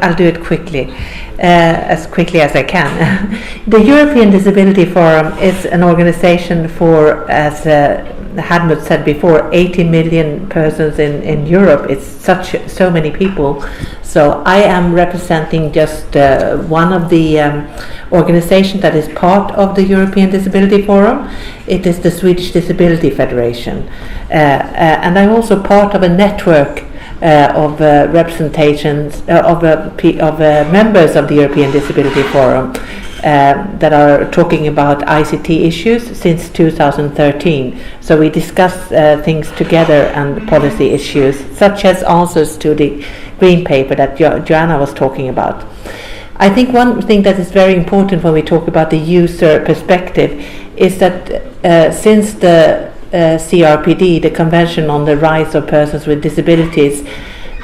I'll do it quickly, as quickly as I can. The European Disability Forum is an organization for, as Hadmut said before, 80 million persons in Europe. It's so many people. So I am representing just one of the organizations that is part of the European Disability Forum. It is the Swedish Disability Federation. And I'm also part of a network of representations of members of the European Disability Forum that are talking about ICT issues since 2013. So we discuss things together and policy issues, such as answers to the green paper that Joanna was talking about. I think one thing that is very important when we talk about the user perspective is that since the CRPD, the Convention on the Rights of Persons with Disabilities,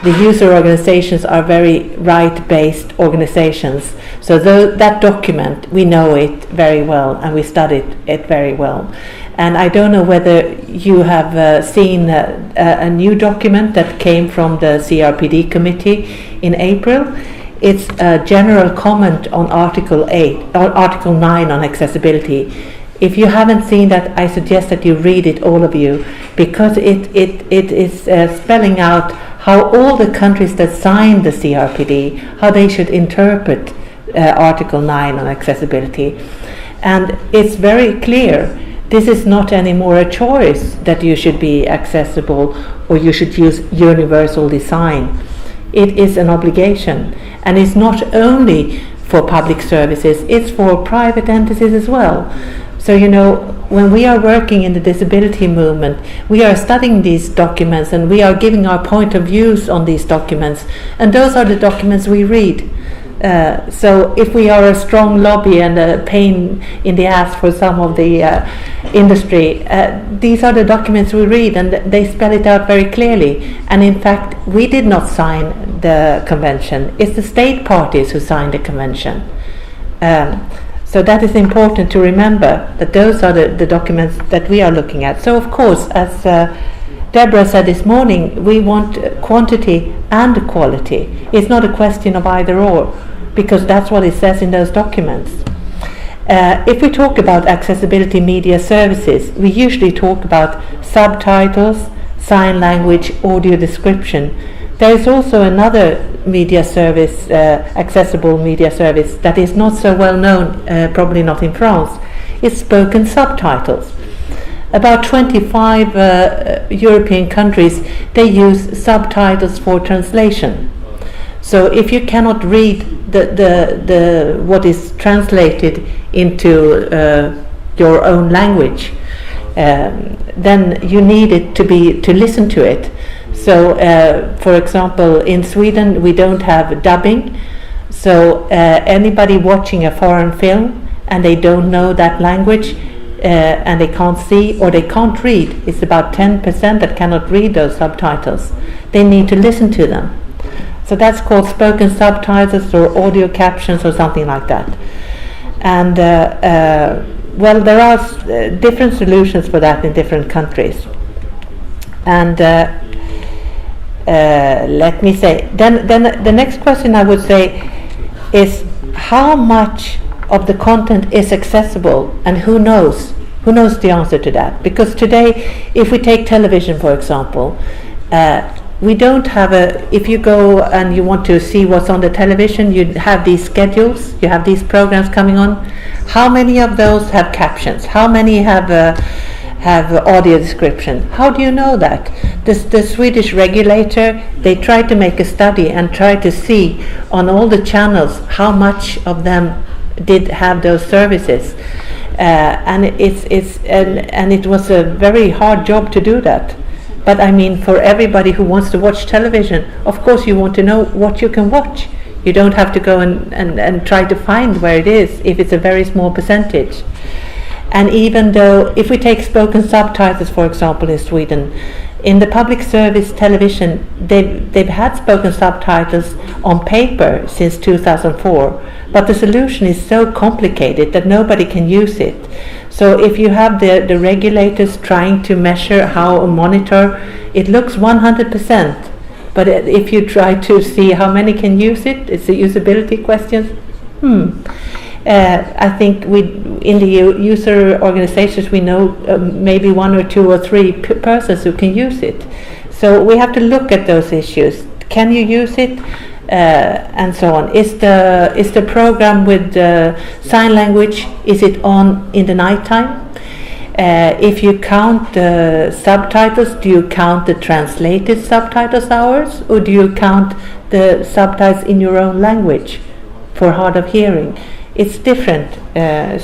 the user organizations are very right-based organizations. So that document, we know it very well and we studied it very well. And I don't know whether you have seen a new document that came from the CRPD committee in April. It's a general comment on Article 9 on accessibility. If you haven't seen that, I suggest that you read it, all of you, because it is spelling out how all the countries that signed the CRPD, how they should interpret Article 9 on accessibility. And it's very clear, this is not anymore a choice that you should be accessible or you should use universal design. It is an obligation, and it's not only for public services, it's for private entities as well. So, you know, when we are working in the disability movement, we are studying these documents and we are giving our point of views on these documents, and those are the documents we read. So if we are a strong lobby and a pain in the ass for some of the industry, these are the documents we read, and they spell it out very clearly. And in fact, we did not sign the convention. It's the state parties who signed the convention. So that is important to remember, that those are the documents that we are looking at. So of course, as Deborah said this morning, we want quantity and quality. It's not a question of either or, because that's what it says in those documents. If we talk about accessibility media services, we usually talk about subtitles, sign language, audio description. There is also another media service, accessible media service, that is not so well known, probably not in France. It's spoken subtitles. About 25 European countries, they use subtitles for translation. So if you cannot read the what is translated into your own language, then you need it to listen to it. So, for example, in Sweden we don't have dubbing. So anybody watching a foreign film and they don't know that language, and they can't see or they can't read, it's about 10% that cannot read those subtitles. They need to listen to them. So that's called spoken subtitles or audio captions or something like that. And well, there are different solutions for that in different countries. And let me say, then the next question I would say is, how much of the content is accessible, and who knows the answer to that? Because today, if we take television for example, we don't have if you go and you want to see what's on the television, you have these schedules, you have these programs coming on. How many of those have captions? How many have audio description? How do you know that? The Swedish regulator, they tried to make a study and try to see on all the channels how much of them did have those services, and it was a very hard job to do that. But I mean, for everybody who wants to watch television, of course you want to know what you can watch. You don't have to go and try to find where it is if it's a very small percentage. And even though, if we take spoken subtitles for example in Sweden, in the public service television, they've had spoken subtitles on paper since 2004, but the solution is so complicated that nobody can use it. So if you have the regulators trying to measure how a monitor, it looks 100%, But if you try to see how many can use it, it's a usability question. I think in the user organizations we know maybe 1 or 2 or 3 persons who can use it. So we have to look at those issues. Can you use it? And so on. Is the program with sign language, is it on in the nighttime? If you count the subtitles, do you count the translated subtitles hours, or do you count the subtitles in your own language for hard of hearing? It's different.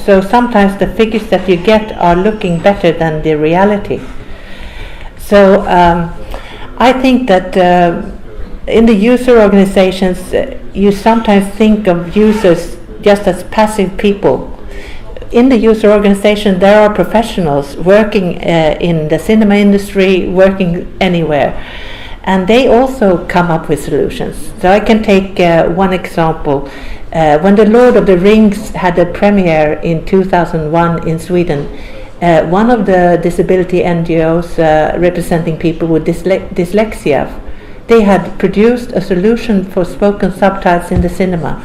So sometimes the figures that you get are looking better than the reality. So I think that in the user organizations, you sometimes think of users just as passive people. In the user organization, there are professionals working in the cinema industry, working anywhere, and they also come up with solutions. So I can take one example. When The Lord of the Rings had a premiere in 2001 in Sweden, one of the disability NGOs representing people with dyslexia, they had produced a solution for spoken subtitles in the cinema.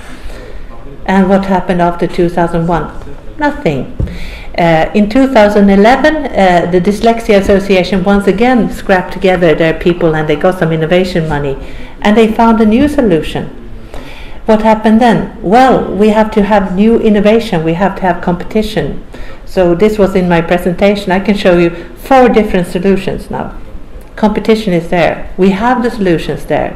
And what happened after 2001? Nothing. In 2011, the Dyslexia Association once again scrapped together their people, and they got some innovation money, and they found a new solution. What happened then? Well, we have to have new innovation, we have to have competition. So this was in my presentation. I can show you 4 different solutions now. Competition is there. We have the solutions there.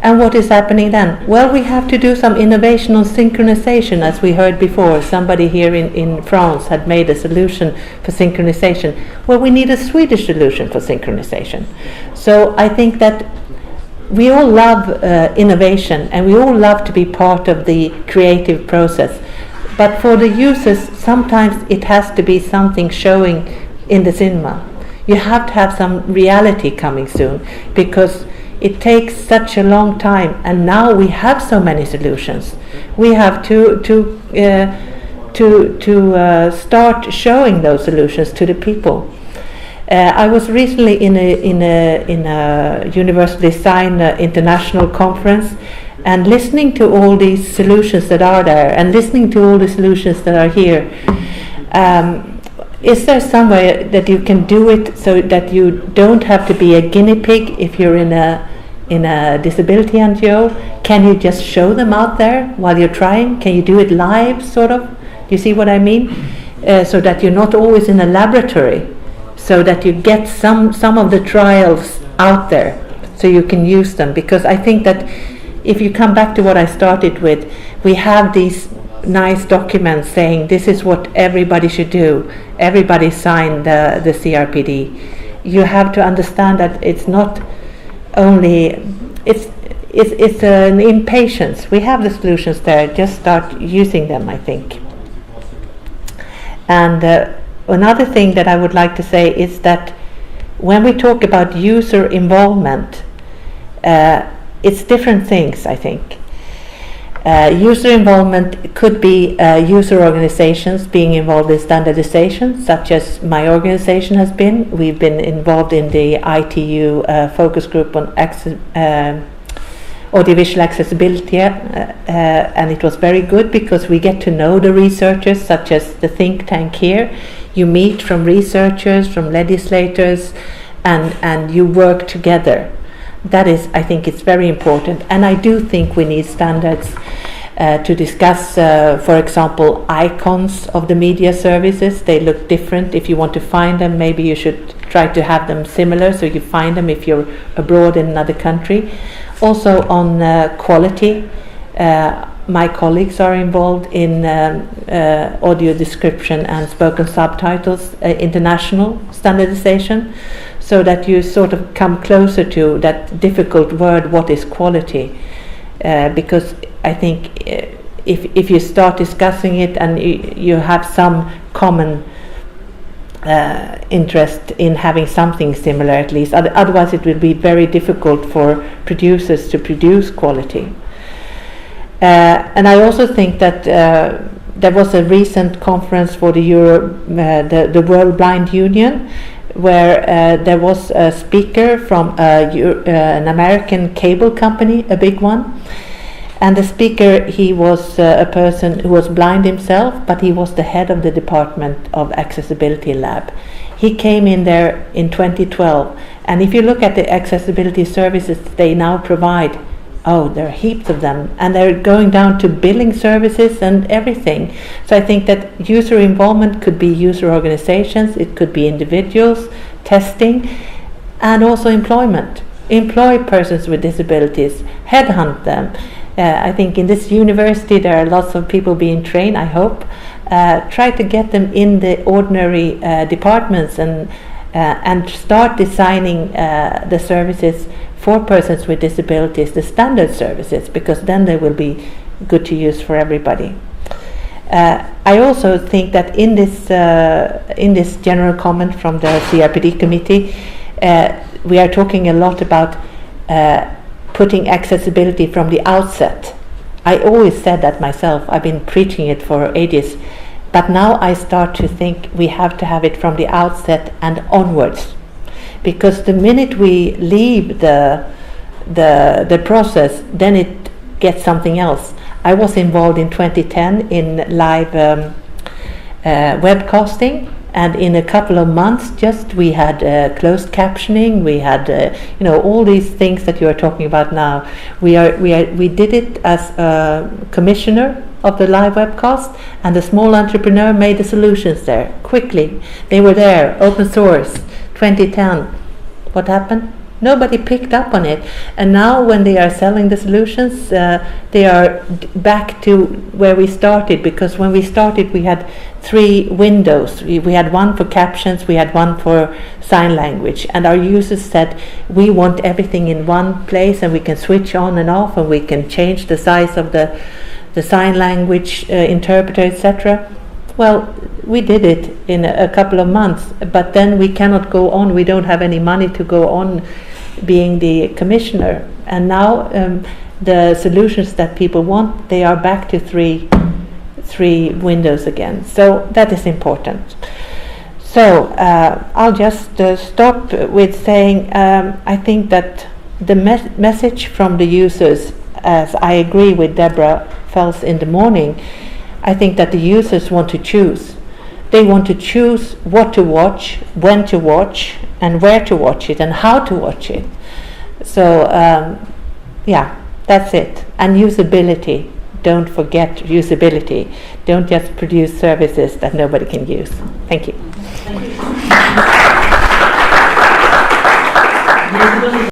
And what is happening then? Well, we have to do some innovation on synchronization, as we heard before. Somebody here in France had made a solution for synchronization. Well, we need a Swedish solution for synchronization. So I think that we all love innovation, and we all love to be part of the creative process. But for the users, sometimes it has to be something showing in the cinema. You have to have some reality coming soon, because it takes such a long time, and now we have so many solutions. We have to start showing those solutions to the people. I was recently in a Universal Design International conference, and listening to all these solutions that are there, and listening to all the solutions that are here. Is there some way that you can do it so that you don't have to be a guinea pig if you're in a disability NGO? Can you just show them out there while you're trying? Can you do it live, sort of? Do you see what I mean? So that you're not always in a laboratory, so that you get some of the trials out there so you can use them. Because I think that if you come back to what I started with, we have these nice documents saying this is what everybody should do. Everybody signed the CRPD. You have to understand that it's not only it's an impatience. We have the solutions there. Just start using them, I think. And another thing that I would like to say is that when we talk about user involvement, it's different things, I think. User involvement could be user organizations being involved in standardization, such as my organization has been. We've been involved in the ITU focus group on audiovisual accessibility, and it was very good because we get to know the researchers, such as the think tank here. You meet from researchers, from legislators, and you work together. That is, I think it's very important, and I do think we need standards to discuss, for example, icons of the media services. They look different. If you want to find them, maybe you should try to have them similar so you find them if you're abroad in another country. Also on quality, my colleagues are involved in audio description and spoken subtitles, international standardization, so that you sort of come closer to that difficult word, what is quality? Because I think if you start discussing it and you have some common interest in having something similar at least, otherwise it will be very difficult for producers to produce quality. And I also think that there was a recent conference for the World Blind Union where there was a speaker from an American cable company, a big one. And the speaker, he was a person who was blind himself, but he was the head of the Department of Accessibility Lab. He came in there in 2012, and if you look at the accessibility services they now provide, there are heaps of them, and they're going down to billing services and everything. So I think that user involvement could be user organizations, it could be individuals, testing, and also employment. Employ persons with disabilities, headhunt them. I think in this university there are lots of people being trained, I hope. Try to get them in the ordinary departments and start designing the services for persons with disabilities, the standard services, because then they will be good to use for everybody. I also think that in this general comment from the CRPD committee, we are talking a lot about putting accessibility from the outset. I always said that myself. I've been preaching it for ages, but now I start to think we have to have it from the outset and onwards, because the minute we leave the process, then it gets something else. I was involved in 2010 in live webcasting, and in a couple of months just we had closed captioning, we had all these things that you are talking about now. We did it as a commissioner of the live webcast, and the small entrepreneur made the solutions there quickly. They were there, open source, 2010. What happened? Nobody picked up on it, and now when they are selling the solutions, they are back to where we started, because when we started we had 3 windows. We had one for captions, we had one for sign language, and our users said we want everything in one place, and we can switch on and off, and we can change the size of the sign language interpreter, etc. Well, we did it in a couple of months, but then we cannot go on. We don't have any money to go on being the commissioner. And now the solutions that people want, they are back to three windows again. So that is important. So I'll just stop with saying I think that the message from the users, as I agree with Deborah Fels in the morning, I think that the users want to choose. They want to choose what to watch, when to watch, and where to watch it, and how to watch it. So, that's it. And usability. Don't forget usability. Don't just produce services that nobody can use. Thank you.